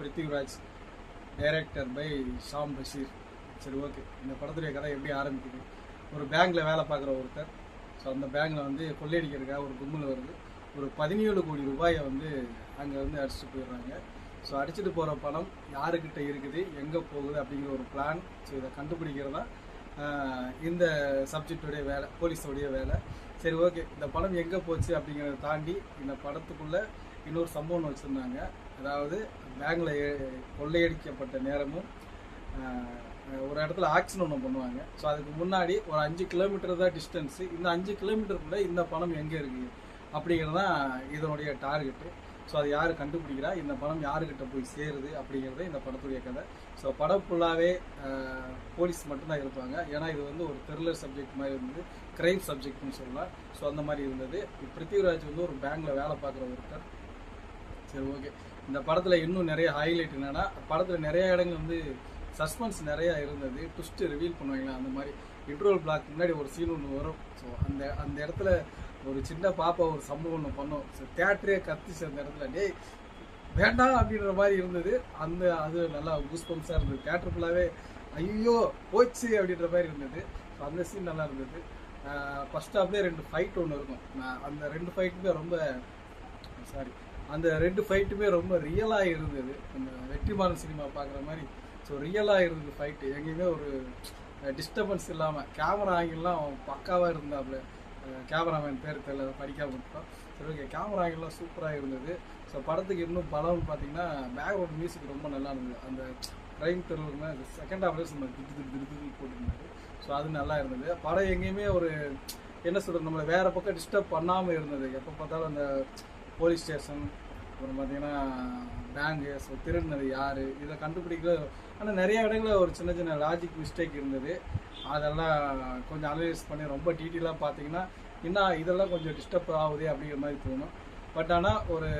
Prithviraj, director by Shaam Basheer. சரி, okay. இந்த படத்துடைய கதை எப்படி ஆரம்பிக்குது? ஒரு பேங்க்ல வேலை பார்க்குற ஒருத்தர், ஸோ அந்த பேங்க்ல வந்து கொள்ளையடிக்கிறதுக்காக ஒரு கும்பல் வருது. ஒரு 17 கோடி ரூபாயை வந்து அங்கே வந்து அடிச்சுட்டு போயிடுறாங்க. ஸோ அடிச்சுட்டு போகிற பணம் யாருக்கிட்ட இருக்குது, எங்கே போகுது அப்படிங்கிற ஒரு பிளான். ஸோ இதை கண்டுபிடிக்கிறதா இந்த சப்ஜெக்டுடைய வேலை, போலீஸோடைய வேலை. சரி, ஓகே. இந்த படம் எங்கே போச்சு அப்படிங்கிறத தாண்டி இந்த படத்துக்குள்ளே இன்னொரு சம்பவம் வச்சுருந்தாங்க. அதாவது பேங்கில் கொள்ளையடிக்கப்பட்ட நேரமும் ஒரு இடத்துல ஆக்ஷன் ஒன்று பண்ணுவாங்க. ஸோ அதுக்கு முன்னாடி ஒரு 5 கிலோமீட்டர் தான் டிஸ்டன்ஸு. இந்த 5 கிலோமீட்டருக்குள்ளே இந்த பணம் எங்கே இருக்குது அப்படிங்கிறது தான் இதனுடைய டார்கெட்டு. ஸோ அது யார் கண்டுபிடிக்கிறா, இந்த பணம் யாருக்கிட்ட போய் சேருது அப்படிங்கிறது இந்த படத்துடைய கதை. ஸோ படம் ஃபுல்லாகவே போலீஸ் மட்டும்தான் இருப்பாங்க. ஏன்னா இது வந்து ஒரு த்ரில்லர் சப்ஜெக்ட் மாதிரி இருந்தது, கிரைம் சப்ஜெக்ட்னு சொல்லலாம். ஸோ அந்த மாதிரி இருந்தது. பிருத்திவிராஜ் வந்து ஒரு பேங்க்கில் வேலை பார்க்குற ஒருத்தர். சரி, ஓகே. இந்த படத்தில் இன்னும் நிறைய ஹைலைட் என்னென்னா, படத்தில் நிறைய இடங்கள் வந்து சஸ்பென்ஸ் நிறையா இருந்தது. ட்விஸ்ட்டு ரிவீல் பண்ணுவாங்களா, அந்த மாதிரி இன்ட்ரோல் பிளாக் முன்னாடி ஒரு சீன் ஒன்று வரும். ஸோ அந்த இடத்துல ஒரு சின்ன பாப்பா ஒரு சம்பவம் ஒன்று பண்ணோம். ஸோ தேட்டரே கத்திச்சு அந்த இடத்துல, டேய் வேண்டாம் அப்படின்ற மாதிரி இருந்தது. அது நல்லா கூஸ்பம்ஸாக இருந்தது. தேட்டர் ஃபுல்லாகவே ஐயோ போச்சு அப்படின்ற மாதிரி இருந்தது. ஸோ அந்த சீன் நல்லா இருந்தது. ஃபர்ஸ்ட் ஹாஃப்லேயே 2 ஃபைட் ஒன்று இருக்கும். அந்த 2 ஃபைட்டுமே ரொம்ப ரியலாக இருந்தது. அந்த வெற்றிமாறன் சினிமா பார்க்குற மாதிரி. ஸோ ரியலாக இருந்தது ஃபைட்டு. எங்கேயுமே ஒரு டிஸ்டர்பன்ஸ் இல்லாமல் கேமரா ஆங்கிள்லாம் பக்காவாக இருந்தாப்புல. கேமராமேன் பேர் தெரியல, படிக்காம விட்டோம். சரி, ஓகே. கேமரா ஆங்கிள்லாம் சூப்பராக இருந்தது. ஸோ படத்துக்கு இன்னும் படம் பார்த்தீங்கன்னா பேக்ரவுண்ட் மியூசிக் ரொம்ப நல்லா இருந்தது. அந்த க்ரைம் த்ரில்லருமே செகண்ட் ஹாஃப்லேயே சும்மா திட்டு போட்டுருந்தாரு. ஸோ அது நல்லா இருந்தது. படம் எங்கேயுமே ஒரு என்ன சொல்கிறது, நம்மளை வேறு பக்கம் டிஸ்டர்ப் பண்ணாமல் இருந்தது. எப்போ பார்த்தாலும் அந்த போலீஸ் ஸ்டேஷன், அப்புறம் பார்த்தீங்கன்னா பேங்கு, ஸோ திருடினது யார், இதை கண்டுபிடிக்கல. ஆனால் நிறைய இடங்களில் ஒரு சின்ன சின்ன லாஜிக் மிஸ்டேக் இருந்தது. அதெல்லாம் கொஞ்சம் அனலைஸ் பண்ணி ரொம்ப டீட்டெயிலாக பார்த்தீங்கன்னா இன்னும் இதெல்லாம் கொஞ்சம் டிஸ்டர்ப் ஆகுது அப்படிங்கிற மாதிரி தோணும். பட் ஆனால் ஒரு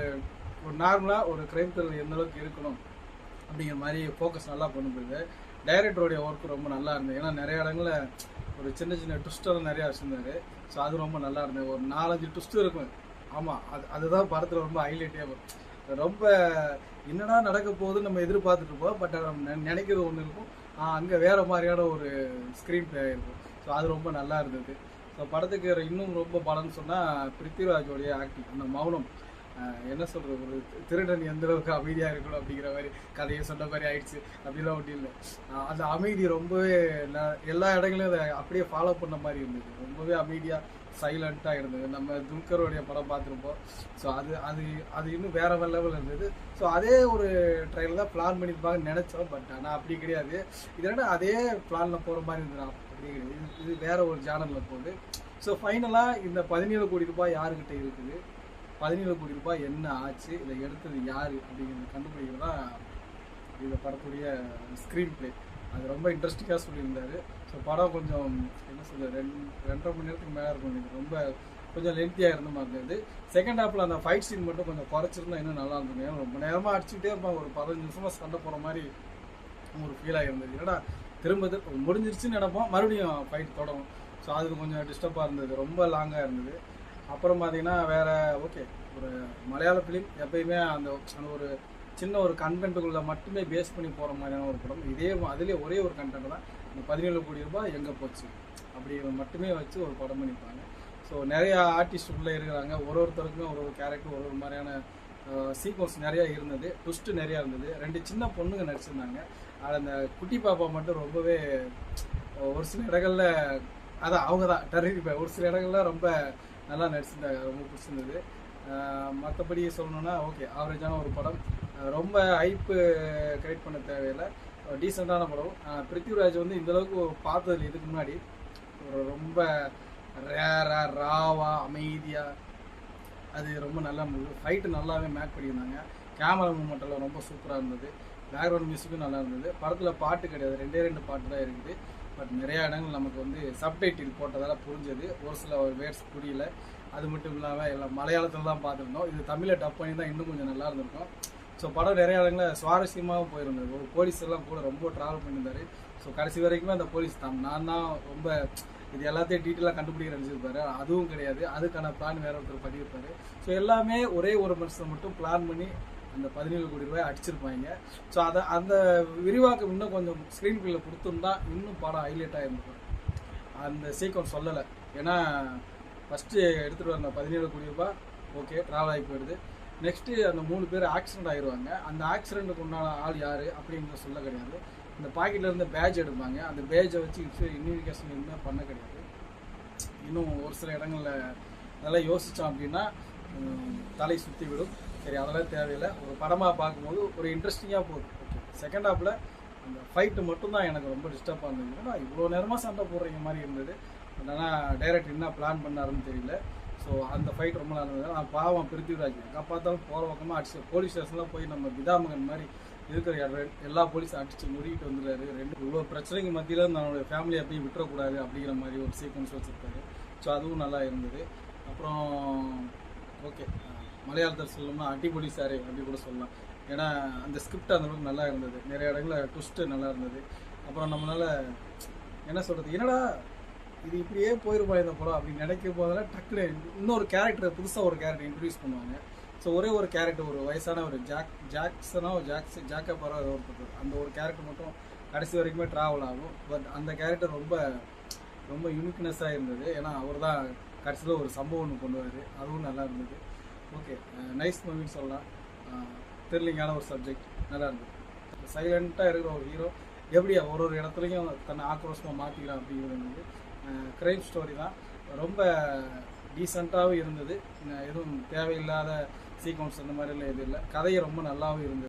நார்மலாக ஒரு க்ரைம் த்ரில்லர் எந்த அளவுக்கு இருக்கணும் அப்படிங்கிற மாதிரி ஃபோக்கஸ் நல்லா கொண்டு போகுது. டைரக்டருடைய ஒர்க்கு ரொம்ப நல்லா இருந்தது. ஏன்னா நிறைய இடங்களில் ஒரு சின்ன சின்ன ட்விஸ்டெல்லாம் நிறையா வச்சுருந்தாரு. ஸோ அது ரொம்ப நல்லா இருந்தது. ஒரு 4-5 ட்விஸ்ட்டு இருக்கும். ஆமாம், அதுதான் படத்தில் ரொம்ப ஹைலைட்டே வரும். ரொம்ப என்னடா நடக்க போகுதுன்னு நம்ம எதிர்பார்த்துட்டு இருப்போம். பட் நம்ம நினைக்கிறது ஒன்று இருக்கும், அங்கே வேறு மாதிரியான ஒரு ஸ்க்ரீன் பிளே இருக்கும். ஸோ அது ரொம்ப நல்லா இருந்தது. ஸோ படத்துக்கு இன்னும் ரொம்ப பலன்னு சொன்னால் பிருத்திவிராஜோடைய ஆக்டிங், அந்த மௌனம், என்ன சொல்கிறது, ஒரு திருடன் எந்த அளவுக்கு அமைதியாக இருக்கணும் அப்படிங்கிற மாதிரி கதையை சொன்ன மாதிரி ஆயிடுச்சு. அப்படிலாம் ஒன்றும் இல்லை. அந்த அமைதி ரொம்பவே எல்லா இடங்களையும் அதை அப்படியே ஃபாலோ பண்ண மாதிரி இருந்தது. ரொம்பவே அமைதியாக சைலண்ட்டாக இருந்தது. நம்ம துல்கருடைய படம் பார்த்துருப்போம். ஸோ அது இன்னும் வேற லெவல் இருந்தது. ஸோ அதே ஒரு ட்ரெயினில் தான் பிளான் பண்ணியிருப்பாங்கன்னு நினச்சோம். பட் ஆனால் அப்படி கிடையாது. இதனால அதே பிளானில் போகிற மாதிரி இருந்தது. அப்படி கிடையாது. இது வேற ஒரு ஜானலில் போகுது. ஸோ ஃபைனலாக இந்த 17 கோடி ரூபாய் யாருக்கிட்ட இருக்குது, 17 கோடி ரூபாய் என்ன ஆச்சு, இதை எடுத்தது யார் அப்படிங்கிறத கண்டுபிடிக்கிறது தான் இந்த படத்துடைய ஸ்க்ரீன் பிளே. அது ரொம்ப இன்ட்ரெஸ்டிங்காக சொல்லியிருந்தார். ஸோ படம் கொஞ்சம் என்ன சொல்கிறது, 2.5 மணி நேரத்துக்கு மேலே இருக்கும். இது ரொம்ப கொஞ்சம் லென்த்தியாக இருந்த மாதிரி இருந்தது. செகண்ட் ஹாஃபில் அந்த ஃபைட் சீன் மட்டும் கொஞ்சம் குறைச்சிருந்தா இன்னும் நல்லா இருந்தது. ஏன்னா ரொம்ப நேரமாக அடிச்சுக்கிட்டே இருப்பாங்க. ஒரு 15 நிமிஷமாக சண்டை போகிற மாதிரி ஒரு ஃபீலாக இருந்தது. ஏன்னா திரும்ப முடிஞ்சிருச்சுன்னு நினைப்போம், மறுபடியும் ஃபைட் தொடரும். ஸோ அது கொஞ்சம் டிஸ்டர்பாக இருந்தது. ரொம்ப லாங்காக இருந்தது. அப்புறம் பார்த்தீங்கன்னா வேறு ஓகே, ஒரு மலையாள ஃபிலிம் எப்பயுமே அந்த ஒரு சின்ன ஒரு கண்டென்ட்டுக்குள்ளே மட்டுமே பேஸ் பண்ணி போகிற மாதிரியான ஒரு படம். அதிலே ஒரே ஒரு கண்டென்ட் தான், இந்த 17 கோடி ரூபாய் எங்கே போச்சு அப்படி மட்டுமே வச்சு ஒரு படம் பண்ணியிருப்பாங்க. ஸோ நிறையா ஆர்டிஸ்ட் உள்ளே இருக்கிறாங்க. ஒருத்தருக்குமே ஒரு கேரக்டர், ஒரு மாதிரியான சீக்வன்ஸ் நிறையா இருந்தது. ட்விஸ்ட்டு நிறையா இருந்தது. 2 சின்ன பொண்ணுங்க நடிச்சிருந்தாங்க. அதில் அந்த குட்டி பாப்பா மட்டும் ரொம்பவே ஒரு சில இடங்களில் அதான் அவங்க தான் டெரரிஃபை. ஒரு சில இடங்கள்லாம் ரொம்ப நல்லா நடிச்சிருந்தாங்க. ரொம்ப பிடிச்சிருந்தது. மற்றபடி சொல்லணுன்னா ஓகே, ஆவரேஜான ஒரு படம். ரொம்ப ஹைப்பு கிரியேட் பண்ண தேவையில்லை, டீசெண்டான படம். பிருத்திவிராஜ் வந்து இந்தளவுக்கு பார்த்ததில்லை இதுக்கு முன்னாடி. ஒரு ரொம்ப ராவா அமைதியாக அது ரொம்ப நல்லா இருந்தது. ஃபைட்டு நல்லாவே மேக் பண்ணியிருந்தாங்க. கேமரா மூவ்மெண்ட் எல்லாம் ரொம்ப சூப்பராக இருந்தது. பேக்ரவுண்ட் மியூசிக்கும் நல்லா இருந்தது. படத்தில் பாட்டு கிடையாது, 2 பாட்டு தான் இருக்குது. பட் நிறையா இடங்கள் நமக்கு வந்து சப்டைட்டில் போட்டதால் புரிஞ்சது. ஒரு சில வேர்ட்ஸ் புரியல. அது மட்டும் இல்லாமல் எல்லாம் மலையாளத்தில் தான் பார்த்துருந்தோம். இது தமிழில் டப் பண்ணி தான் இன்னும் கொஞ்சம் நல்லா இருந்திருக்கும். ஸோ படம் நிறைய இடங்களில் சுவாரஸ்யமாகவும் போயிருந்தது. ஒரு போலீஸ் எல்லாம் கூட ரொம்ப ட்ராவல் பண்ணியிருந்தார். ஸோ கடைசி வரைக்குமே அந்த போலீஸ் நான் தான் ரொம்ப இது எல்லாத்தையும் டீட்டெயிலாக கண்டுபிடிக்க நினச்சிருப்பாரு. அதுவும் கிடையாது, அதுக்கான பிளான் வேற ஒருத்தர் பண்ணியிருப்பாரு. ஸோ எல்லாமே ஒரே ஒரு மனுஷன் மட்டும் பிளான் பண்ணி அந்த 17 கோடி ரூபாய் அடிச்சிருப்பாங்க. ஸோ அந்த விரிவாக்கம் இன்னும் கொஞ்சம் ஸ்க்ரீன் பிளேல கொடுத்துருந்தா இன்னும் படம் ஹைலைட்டாக இருந்திருக்கும். அந்த சீக்வன்ஸ் சொல்லலை. ஏன்னா ஃபஸ்ட்டு எடுத்துகிட்டு வந்த 17 கோடி ரூபாய் ஓகே ட்ராவல் ஆகி போயிடுது. நெக்ஸ்ட்டு அந்த 3 பேர் ஆக்சிடென்ட் ஆயிடுவாங்க. அந்த ஆக்சிடென்ட்டுக்கு உண்டான ஆள் யார் அப்படின்னு சொல்ல கிடையாது. இந்த பாக்கெட்டில் இருந்து பேட்ச் எடுப்பாங்க. அந்த பேட்சை வச்சு இன்வெஸ்டிகேஷன் எதுவுமே பண்ண கிடையாது. இன்னும் ஒரு சில இடங்களில் அதெல்லாம் யோசித்தோம் அப்படின்னா தலை சுற்றி விடும். சரி, அதெல்லாம் தேவையில்லை. ஒரு படமாக பார்க்கும்போது ஒரு இன்ட்ரெஸ்டிங்காக போகுது. ஓகே, செகண்ட் ஹாஃபில் அந்த ஃபைட்டு மட்டும்தான் எனக்கு ரொம்ப டிஸ்டர்பாக இருந்தது. ஏன்னா இவ்வளோ நேரமாக சண்டை போடுறீங்க மாதிரி இருந்தது. ஆனால் டைரக்டர் என்ன பிளான் பண்ணாருன்னு தெரியல. ஸோ அந்த ஃபைட் ரொம்ப நல்லா இருந்தது. நான் பாவம் பிருத்திவிராஜ் எங்கே பார்த்தாலும் போகிற பக்கமாக அடிச்சு போலீஸ் ஸ்டேஷன்லாம் போய் நம்ம பிதாமகன் மாதிரி இருக்கிற எல்லா போலீஸும் அடிச்சு நொறுக்கிட்டு வந்துடுறாரு. இவ்வளோ பிரச்சனைக்கு மத்தியில் நம்மளுடைய ஃபேமிலியை போய் விட்டுறக்கூடாது அப்படிங்கிற மாதிரி ஒரு சீக்வன்ஸ் வச்சுருக்காரு. ஸோ அதுவும் நல்லா இருந்தது. அப்புறம் ஓகே, மலையாளத்தில் சொல்லணும்னா அடிபொலி சாரே அப்படி கூட சொல்லலாம். ஏன்னா அந்த ஸ்கிரிப்ட் அந்தளவுக்கு நல்லா இருந்தது. நிறைய இடங்களில் ட்விஸ்ட்டு நல்லா இருந்தது. அப்புறம் நம்மளால் என்ன சொல்கிறது, என்னடா இது இப்படியே போயிருப்பா இந்த படம் அப்படின்னு நினைக்கும் போதெல்லாம் டக்குனு இன்னொரு கேரக்டர், புதுசாக ஒரு கேரக்டர் இன்ட்ரடியூஸ் பண்ணுவாங்க. ஸோ ஒரே ஒரு கேரக்டர், ஒரு வயசான ஒரு ஜாக்கப்பரோ ஏதோ ஒருத்தர், அந்த ஒரு கேரக்டர் மட்டும் கடைசி வரைக்குமே ட்ராவல் ஆகும். பட் அந்த கேரக்டர் ரொம்ப ரொம்ப யூனிக்னஸாக இருந்தது. ஏன்னா அவர் தான் கடைசியில் ஒரு சம்பவம் ஒன்று பண்ணுவார். அதுவும் நல்லா இருந்தது. ஓகே, நைஸ் மூவின்னு சொல்லலாம். த்ரில்லிங்கான ஒரு சப்ஜெக்ட், நல்லா இருந்தது. சைலண்ட்டாக இருக்கிற ஒரு ஹீரோ எப்படி ஒரு இடத்துலையும் தன்னை ஆக்ரோஷமாக மாற்றிக்கிறான் அப்படிங்கிறது வந்து க்ரைம் ஸ்டோரி தான். ரொம்ப டீசெண்டாகவும் இருந்தது. எதுவும் தேவையில்லாத சீக்வன்ஸ் அந்த மாதிரிலாம் எதுவும் இல்லை. கதையை ரொம்ப நல்லாவும் இருந்தது.